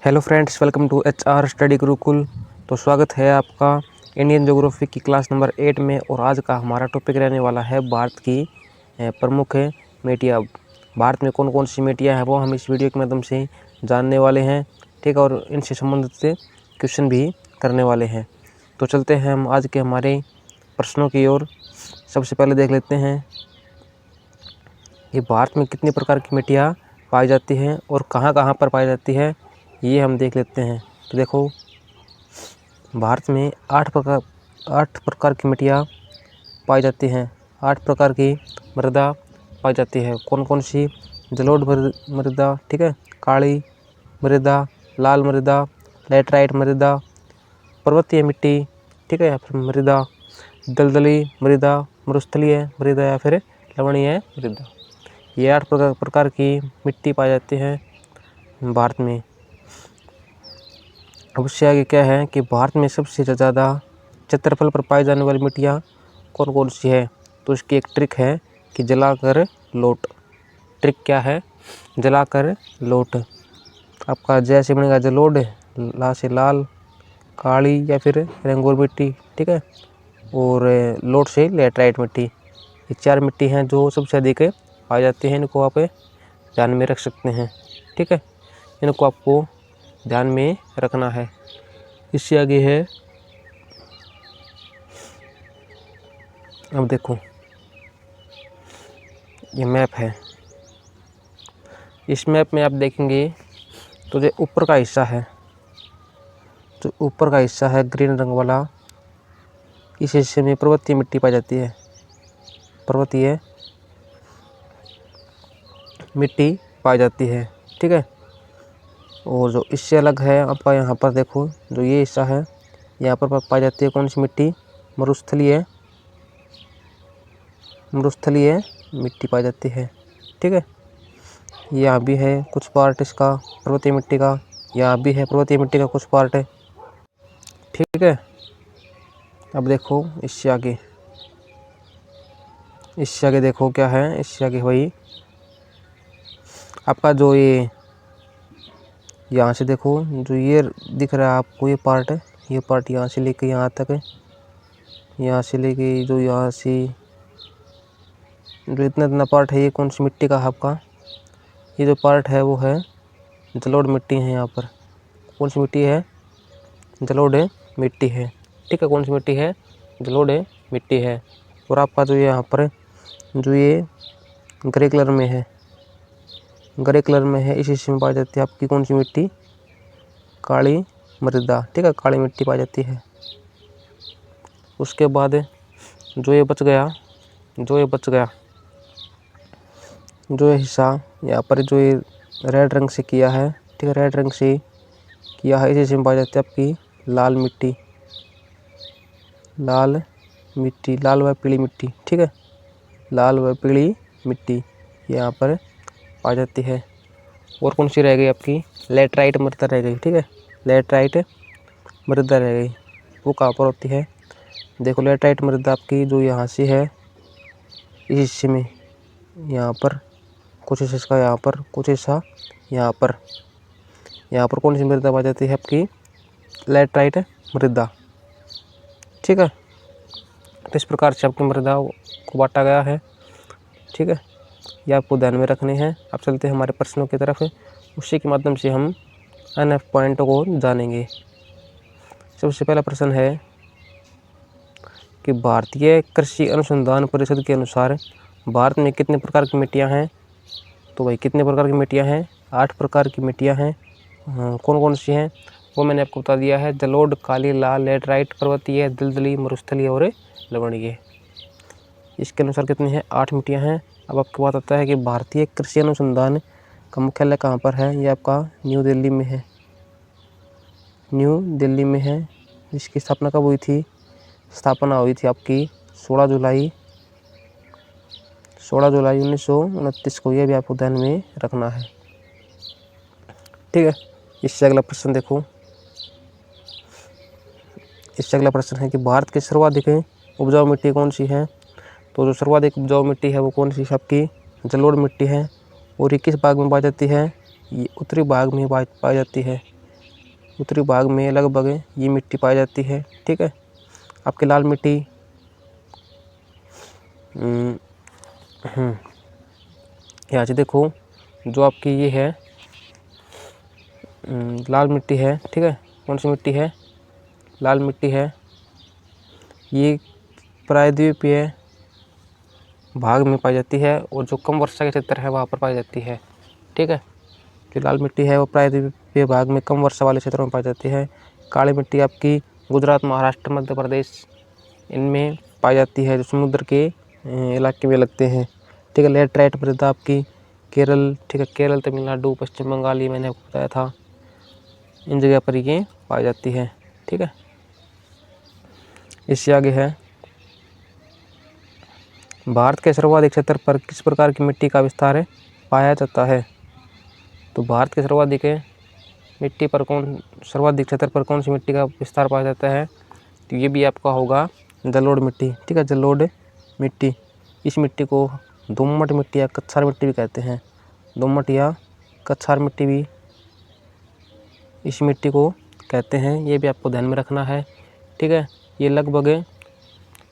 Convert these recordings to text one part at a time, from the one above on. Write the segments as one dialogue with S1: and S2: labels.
S1: Hello friends, welcome to HR study Gurukul. तो स्वागत है आपका इंडियन ज्योग्राफी की क्लास नंबर 8 में। और आज का हमारा टॉपिक रहने वाला है भारत की प्रमुख मिट्टियाँ। भारत में कौन कौन सी मिट्टियाँ हैं वो हम इस वीडियो के माध्यम से जानने वाले हैं, ठीक है। और इनसे संबंधित क्वेश्चन भी करने वाले हैं। तो चलते हैं हम आज के हमारे प्रश्नों की ओर। सबसे पहले देख लेते हैं ये भारत में कितने प्रकार की मिट्टियाँ पाई जाती हैं और कहाँ कहाँ पर पाई जाती है, ये हम देख लेते हैं। तो देखो, भारत में 8 प्रकार की मिट्टियाँ पाई जाती हैं। 8 प्रकार की मृदा पाई जाती है। कौन कौन सी? जलोढ़ मृदा, ठीक है, काली मृदा, लाल मृदा, लैटराइट मृदा, पर्वतीय मिट्टी, ठीक है, या फिर मृदा, दलदली मृदा, मरुस्थलीय मृदा या फिर लवणीय मृदा। ये 8 प्रकार की मिट्टी पाई जाती है भारत में। अब उससे आगे क्या है कि भारत में सबसे ज़्यादा क्षेत्रफल पर पाई जाने वाली मिट्टियाँ कौन कौन सी है? तो इसकी एक ट्रिक है कि जलाकर लोट। ट्रिक क्या है? जलाकर लोट। आपका जैसे बनेगा जलोढ़, ला से लाल, काली या फिर रेंगूर मिट्टी, ठीक है, और लोट से लैटराइट मिट्टी। ये 4 मिट्टी हैं जो सबसे अधिक पाई जाती हैं। इनको आप ध्यान में रख सकते हैं, ठीक है। इनको आपको ध्यान में रखना है। इससे आगे है, अब देखो ये मैप है। इस मैप में आप देखेंगे तो जो ऊपर का हिस्सा है, जो ऊपर का हिस्सा है ग्रीन रंग वाला, इस हिस्से में पर्वतीय मिट्टी पाई जाती है। पर्वतीय मिट्टी पाई जाती है, ठीक है। और जो इससे अलग है आपका, यहाँ पर देखो जो ये हिस्सा है, यहाँ पर पाई जाती है कौन सी मिट्टी? मरुस्थलीय मिट्टी पाई जाती है, ठीक है। यहाँ भी है कुछ पार्ट इसका पर्वतीय मिट्टी का, यहाँ भी है पर्वतीय मिट्टी का कुछ पार्ट है, ठीक है। अब देखो इससे आगे देखो क्या है। इससे आगे वही आपका जो ये यहाँ से देखो, जो ये दिख रहा है आपको, ये पार्ट है, ये पार्ट यहाँ से लेके यहाँ तक है, यहाँ से लेके जो यहाँ से जो इतना पार्ट है, ये कौन सी मिट्टी का है आपका? ये जो पार्ट है वो है जलोढ़ मिट्टी है। यहाँ पर कौन सी मिट्टी है? जलोढ़ मिट्टी है, ठीक है। कौन सी मिट्टी है? जलोढ़ मिट्टी है। और आपका जो यहाँ पर जो ये ग्रे कलर में है, इस हिस्से में पाई जाती है आपकी कौन सी मिट्टी? काली मृदा, ठीक है, काली मिट्टी पाई जाती है। उसके बाद जो ये बच गया जो ये हिस्सा यहाँ पर जो ये रेड रंग से किया है, ठीक है, रेड रंग से किया है, इस हिस्से में पाई जाती है आपकी लाल व पीली मिट्टी, ठीक है, लाल व पीली मिट्टी यहाँ पर पाई जाती है। और कौन सी रह गई आपकी? लैटराइट मृदा रह गई, ठीक है, लैटराइट मृदा रह गई। वो कहाँ पर होती है? देखो, लैटराइट मृदा आपकी जो यहाँ से है, इस हिस्से में, यहाँ पर कुछ हिस्सा इसका, यहाँ पर कुछ हिस्सा यहाँ पर कौन सी मृदा पाई जाती है आपकी? लैटराइट मृदा, ठीक है। तो इस प्रकार से आपकी मृदा को बांटा गया है, ठीक है। ये आपको ध्यान में रखने हैं। अब चलते हैं हमारे प्रश्नों की तरफ। उसी के माध्यम से हम NF पॉइंटों को जानेंगे। सबसे पहला प्रश्न है कि भारतीय कृषि अनुसंधान परिषद के अनुसार भारत में कितने प्रकार की मिट्टियाँ हैं? तो भाई कितने प्रकार की मिट्टियाँ हैं? 8 प्रकार की मिट्टियाँ हैं। कौन कौन सी हैं वो मैंने आपको बता दिया है। जलोढ़, काली, लाल, लैटराइट, पर्वतीय, दलदली, मरुस्थलीय और लवणीय। इसके अनुसार कितनी है? 8 मिट्टियाँ हैं। अब आपको बात आता है कि भारतीय कृषि अनुसंधान का मुख्यालय कहाँ पर है? ये आपका न्यू दिल्ली में है। इसकी स्थापना कब हुई थी? स्थापना हुई थी आपकी 16 जुलाई 1929 को। यह भी आपको ध्यान में रखना है, ठीक है। इससे अगला प्रश्न देखो। इससे अगला प्रश्न है कि भारत की सर्वाधिक उपजाऊ मिट्टी कौन सी है? तो जो सर्वाधिक उपजाऊ मिट्टी है वो कौन सी? आपकी जलोढ़ मिट्टी है। और ये किस भाग में पाई जाती है? ये उत्तरी भाग में पाई जाती है। उत्तरी भाग में लगभग ये मिट्टी पाई जाती है। ठीक है, आपकी लाल मिट्टी यहाँ से देखो, जो आपकी ये है लाल मिट्टी है। ठीक है, कौन सी मिट्टी है? लाल मिट्टी है। ये प्रायद्वीपीय भाग में पाई जाती है और जो कम वर्षा के क्षेत्र है वहाँ पर पाई जाती है। ठीक है, जो लाल मिट्टी है वो प्रायद्वीपीय भाग में कम वर्षा वाले क्षेत्रों में पाई जाती है। काली मिट्टी आपकी गुजरात, महाराष्ट्र, मध्य प्रदेश इनमें पाई जाती है, जो समुद्र के इलाके में लगते हैं। ठीक है, लैटराइट मृदा आपकी केरल, ठीक है, केरल, तमिलनाडु, पश्चिम बंगाल, ये मैंने आपको बताया था, इन जगह पर ये पाई जाती है। ठीक है, इससे आगे है, भारत के सर्वाधिक क्षेत्र पर किस प्रकार की मिट्टी का विस्तार पाया जाता है? तो भारत के सर्वाधिक मिट्टी पर सर्वाधिक क्षेत्र पर कौन सी मिट्टी का विस्तार पाया जाता है? तो ये भी आपका होगा जलोढ़ मिट्टी। ठीक है, जलोढ़ मिट्टी। इस मिट्टी को दोमट मिट्टी या कछार मिट्टी भी कहते हैं। दोमट या कछार मिट्टी भी इस मिट्टी को कहते हैं, ये भी आपको ध्यान में रखना है। ठीक है, ये लगभग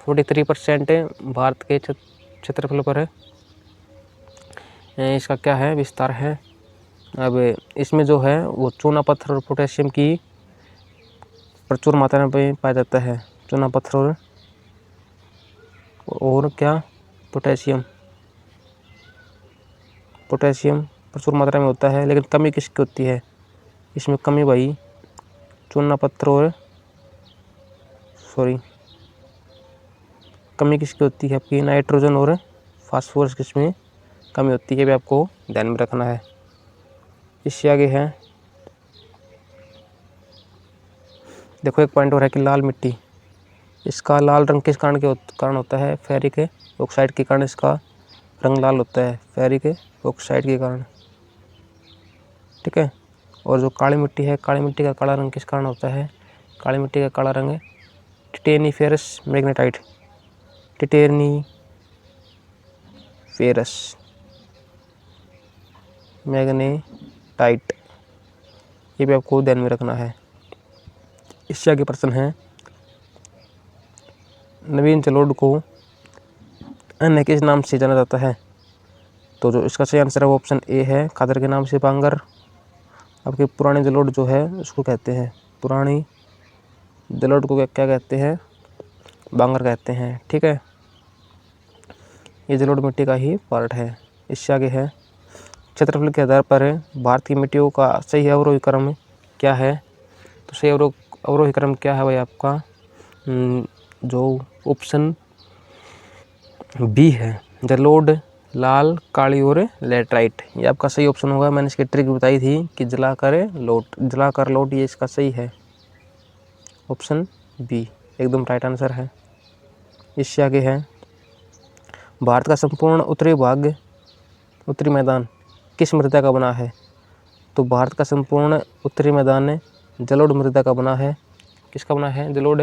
S1: 43% भारत के क्षेत्रफल पर इसका क्या है, विस्तार है। अब इसमें जो है वो चूना पत्थर और पोटेशियम की प्रचुर मात्रा में पाया जाता है। चूना पत्थर और क्या, पोटेशियम प्रचुर मात्रा में होता है, लेकिन कमी किसकी होती है? इसमें कमी भाई चूना पत्थर और कमी किसकी होती है? आपकी नाइट्रोजन और फास्फोरस की इसमें कमी होती है, भी आपको ध्यान में रखना है। इससे आगे है, देखो एक पॉइंट और है कि लाल मिट्टी, इसका लाल रंग किस कारण होता है? फेरिक ऑक्साइड के कारण इसका रंग लाल होता है, फेरिक ऑक्साइड के कारण। ठीक है, और जो काली मिट्टी है, काली मिट्टी का काला रंग किस कारण होता है? काली मिट्टी का काला रंग टिटेनिफेरस मैग्नेटाइट, टिटेनिफेरस मैग्नेटाइट, ये भी आपको ध्यान में रखना है। इससे आगे प्रश्न है, नवीन जलोढ़ को अन्य किस नाम से जाना जाता है? तो जो इसका सही आंसर है वो ऑप्शन ए है, खादर के नाम से बांगर। आपके पुराने जलोढ़ जो है उसको कहते हैं, पुरानी जलोढ़ को क्या कहते हैं? बांगर कहते हैं। ठीक है, ये जलोढ़ मिट्टी का ही पार्ट है। इससे आगे है, क्षेत्रफल के आधार पर भारत की मिट्टियों का सही अवरोही क्रम क्या है? तो सही अवरोही क्रम क्या है भाई आपका? जो ऑप्शन बी है, जलोढ़, लाल, काली और लैटराइट, ये आपका सही ऑप्शन होगा। मैंने इसकी ट्रिक बताई थी कि जलाकर लौट, ये इसका सही है, ऑप्शन बी एकदम राइट आंसर है। इससे आगे है, भारत का संपूर्ण उत्तरी मैदान किस मृदा का बना है? तो भारत का संपूर्ण उत्तरी मैदान जलोढ़ मृदा का बना है। किसका बना है? जलोढ़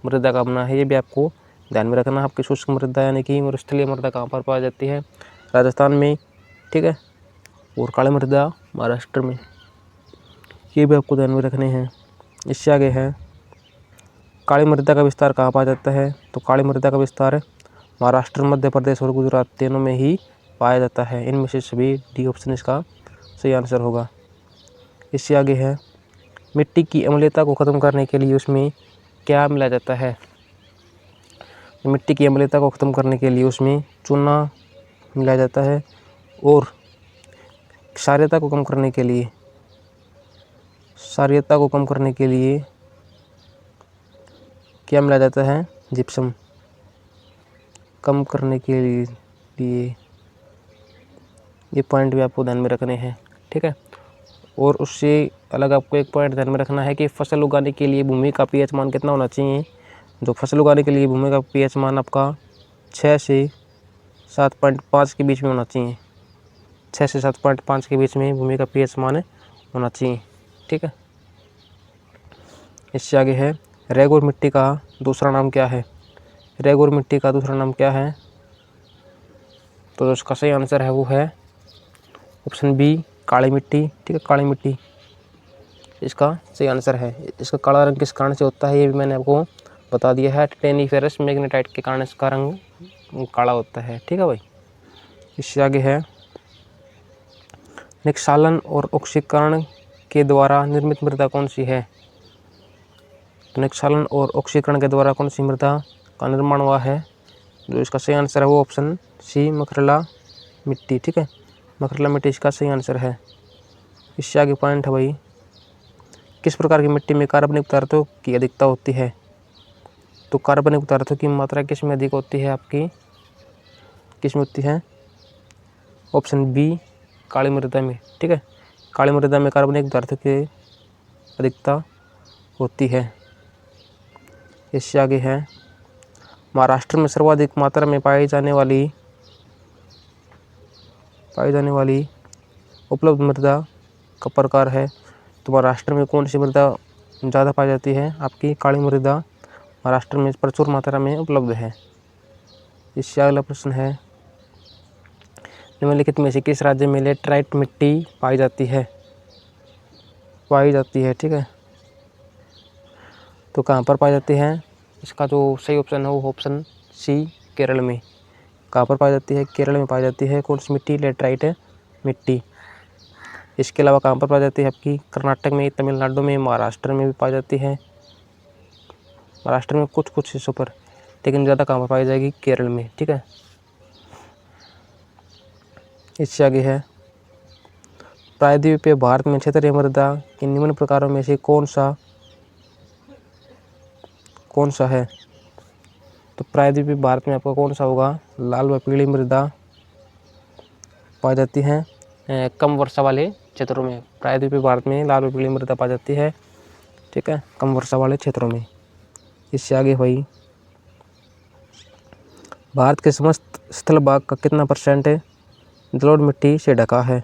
S1: मृदा का बना है, ये भी आपको ध्यान में रखना। आपकी शुष्क मृदा यानी कि मरुस्थलीय मृदा कहाँ पर पाई जाती है? राजस्थान में। ठीक है, और काली मृदा महाराष्ट्र में, ये भी आपको ध्यान में रखने हैं। इससे आगे है, काली मृदा का विस्तार कहाँ पाया जाता है? तो काली मृदा का विस्तार महाराष्ट्र, मध्य प्रदेश और गुजरात तीनों में ही पाया जाता है। इनमें से सभी डी ऑप्शन इसका सही आंसर होगा। इससे आगे है, मिट्टी की अम्लीयता को ख़त्म करने के लिए उसमें क्या मिलाया जाता है? मिट्टी की अम्लीयता को ख़त्म करने के लिए उसमें चूना मिलाया जाता है, और क्षारीयता को कम करने के लिए क्या मिलाया जाता है? जिप्सम कम करने के लिए, ये पॉइंट भी आपको ध्यान में रखने हैं। ठीक है, और उससे अलग आपको एक पॉइंट ध्यान में रखना है कि फसल उगाने के लिए भूमि का पीएच मान कितना होना चाहिए? जो फसल उगाने के लिए भूमि का पीएच मान आपका 6 से 7.5 के बीच में होना चाहिए। 6 से 7.5 के बीच में भूमि का पीएच मान होना चाहिए। ठीक है, इससे आगे है, रेगुर मिट्टी का दूसरा नाम क्या है? रेगुर मिट्टी का दूसरा नाम क्या है? तो जो इसका सही आंसर है वो है ऑप्शन बी, काली मिट्टी। ठीक है, काली मिट्टी, इसका सही आंसर है। इसका काला रंग किस कारण से होता है ये भी मैंने आपको बता दिया है। टिटेनिफेरस मैग्नेटाइट के कारण इसका रंग काला होता है। ठीक है भाई। इससे आगे है निक्षालन और ऑक्सीकरण के द्वारा निर्मित मृदा कौन सी है। तो निक्षालन और ऑक्सीकरण के द्वारा कौन सी मृदा का निर्माण हुआ है। जो इसका सही आंसर है वो ऑप्शन सी मकरला मिट्टी। ठीक है, मकरला मिट्टी इसका सही आंसर है। इससे आगे पॉइंट है भाई, किस प्रकार की मिट्टी में कार्बनिक पदार्थों की अधिकता होती है। तो कार्बनिक पदार्थों की मात्रा किस में अधिक होती है आपकी, किस में होती है। ऑप्शन बी काली मृदा में। ठीक है, काली मृदा में कार्बनिक पदार्थों की अधिकता होती है। इससे आगे है महाराष्ट्र में सर्वाधिक मात्रा में पाई जाने वाली उपलब्ध मृदा का प्रकार है। तो महाराष्ट्र में कौन सी मृदा ज़्यादा पाई जाती है आपकी, काली मृदा महाराष्ट्र में प्रचुर मात्रा में उपलब्ध है। इससे अगला प्रश्न है निम्नलिखित में से किस राज्य में लेटराइट मिट्टी पाई जाती है। ठीक है, तो कहाँ पर पाई जाती है। इसका जो सही ऑप्शन है वो ऑप्शन सी केरल में। कहाँ पर पाई जाती है, केरल में पाई जाती है। कौन सी मिट्टी, लेटराइट मिट्टी। इसके अलावा कहाँ पर पाई जाती है आपकी, कर्नाटक में, तमिलनाडु में, महाराष्ट्र में भी पाई जाती है। महाराष्ट्र में कुछ हिस्सों पर, लेकिन ज़्यादा कहाँ पर पाई जाएगी, केरल में। ठीक है। इससे आगे है प्रायद्वीपीय भारत में क्षेत्रीय मृदा के निम्न प्रकारों में से कौन सा है। तो प्रायद्वीपीय भारत में आपका कौन सा होगा, लाल व पीली मृदा पाई जाती है कम वर्षा वाले क्षेत्रों में। प्रायद्वीपीय भारत में लाल व पीली मृदा पाई जाती है। ठीक है, कम वर्षा वाले क्षेत्रों में। इससे आगे भाई भारत के समस्त स्थल भाग का कितना % जलोढ़ मिट्टी से ढका है।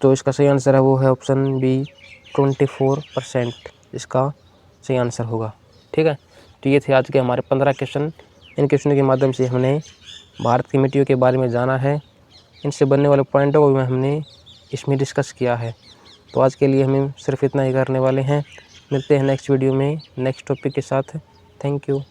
S1: तो इसका सही आंसर है वो है ऑप्शन बी 24% इसका सही आंसर होगा। ठीक है, तो ये थे आज के हमारे 15 क्वेश्चन। इन क्वेश्चनों के माध्यम से हमने भारत की मिट्टियों के बारे में जाना है। इनसे बनने वाले पॉइंटों को भी हमने इसमें डिस्कस किया है। तो आज के लिए हमें सिर्फ इतना ही करने वाले हैं। मिलते हैं नेक्स्ट वीडियो में नेक्स्ट टॉपिक के साथ। Thank you.